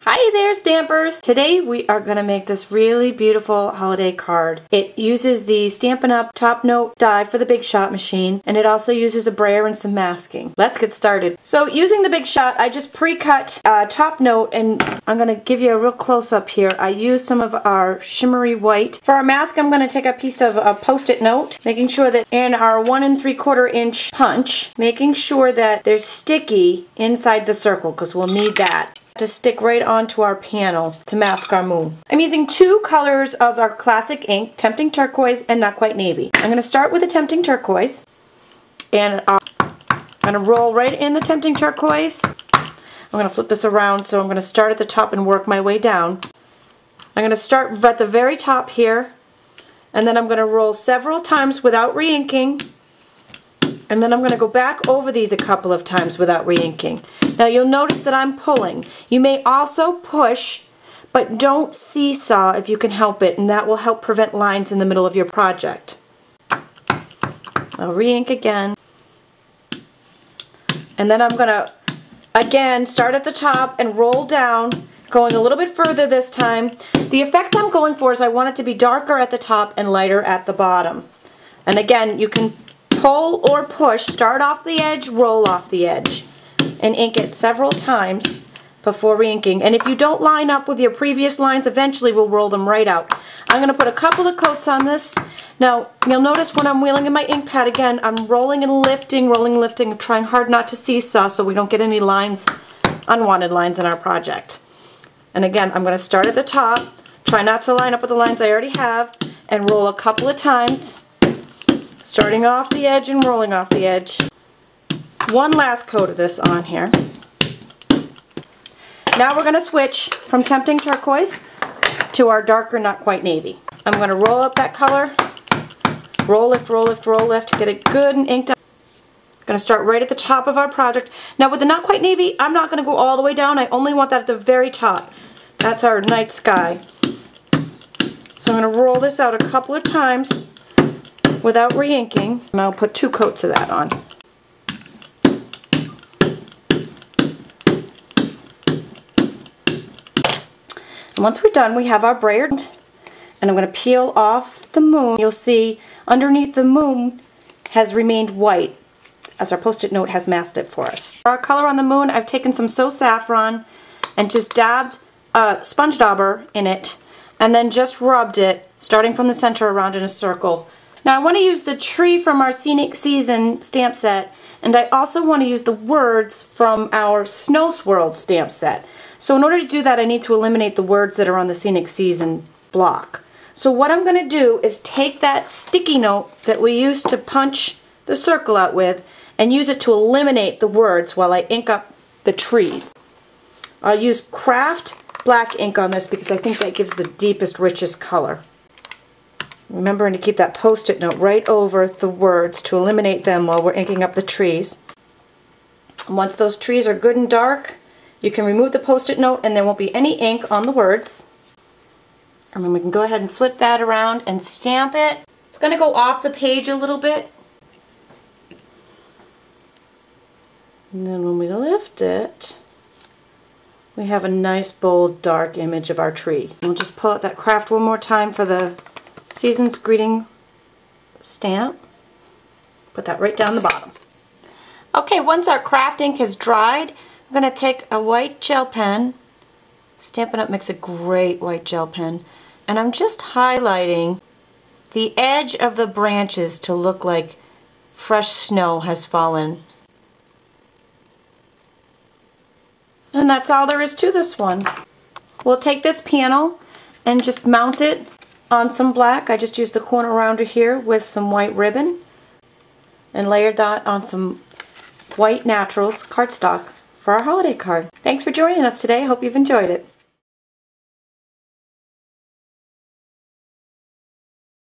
Hi there, Stampers! Today we are going to make this really beautiful holiday card. It uses the Stampin' Up! Top Note die for the Big Shot machine, and it also uses a brayer and some masking. Let's get started. So using the Big Shot, I just pre-cut Top Note, and I'm going to give you a real close-up here. I used some of our Shimmery White. For our mask, I'm going to take a piece of a Post-it note, making sure that in our 1 3/4 inch punch, making sure that there's sticky inside the circle, because we'll need that to stick right onto our panel to mask our moon. I'm using two colors of our classic ink, Tempting Turquoise and Not Quite Navy. I'm going to start with the Tempting Turquoise, and I'm going to roll right in the Tempting Turquoise. I'm going to flip this around, so I'm going to start at the top and work my way down. I'm going to start at the very top here, and then I'm going to roll several times without re-inking, and then I'm going to go back over these a couple of times without re-inking. Now you'll notice that I'm pulling. You may also push, but don't seesaw if you can help it, and that will help prevent lines in the middle of your project. I'll re-ink again. And then I'm going to, again, start at the top and roll down, going a little bit further this time. The effect I'm going for is I want it to be darker at the top and lighter at the bottom. And again, you can pull or push, start off the edge, roll off the edge, and ink it several times before re-inking. And if you don't line up with your previous lines, eventually we'll roll them right out. I'm going to put a couple of coats on this. Now, you'll notice when I'm wheeling in my ink pad again, I'm rolling and lifting, trying hard not to seesaw so we don't get any lines, unwanted lines in our project. And again, I'm going to start at the top, try not to line up with the lines I already have, and roll a couple of times, starting off the edge and rolling off the edge. One last coat of this on here. Now we're going to switch from Tempting Turquoise to our darker Not Quite Navy. I'm going to roll up that color, roll, lift, roll, lift, roll, lift, get it good and inked up. I'm going to start right at the top of our project. Now with the Not Quite Navy, I'm not going to go all the way down. I only want that at the very top. That's our night sky. So I'm going to roll this out a couple of times without re-inking, and I'll put 2 coats of that on. And once we're done, we have our Brayered, and I'm going to peel off the moon. You'll see underneath the moon has remained white, as our Post-it note has masked it for us. For our color on the moon, I've taken some Saffron and just dabbed a sponge dauber in it, and then just rubbed it, starting from the center around in a circle. Now I want to use the tree from our Scenic season stamp set, and I also want to use the words from our Swirled stamp set. So in order to do that, I need to eliminate the words that are on the Scenic season block. So what I'm going to do is take that sticky note that we used to punch the circle out with and use it to eliminate the words while I ink up the trees. I'll use Craft black ink on this because I think that gives the deepest, richest color. Remembering to keep that Post-it note right over the words to eliminate them while we're inking up the trees. And once those trees are good and dark, you can remove the Post-it note and there won't be any ink on the words. And then we can go ahead and flip that around and stamp it. It's going to go off the page a little bit. And then when we lift it, we have a nice, bold, dark image of our tree. And we'll just pull out that Craft one more time for the Season's Greeting stamp. Put that right down the bottom. Okay, once our Craft ink has dried, I'm going to take a white gel pen. Stampin' Up! Makes a great white gel pen. And I'm just highlighting the edge of the branches to look like fresh snow has fallen. And that's all there is to this one. We'll take this panel and just mount it on some black. I just used the corner rounder here with some white ribbon and layered that on some white naturals cardstock for our holiday card. Thanks for joining us today. I hope you've enjoyed it.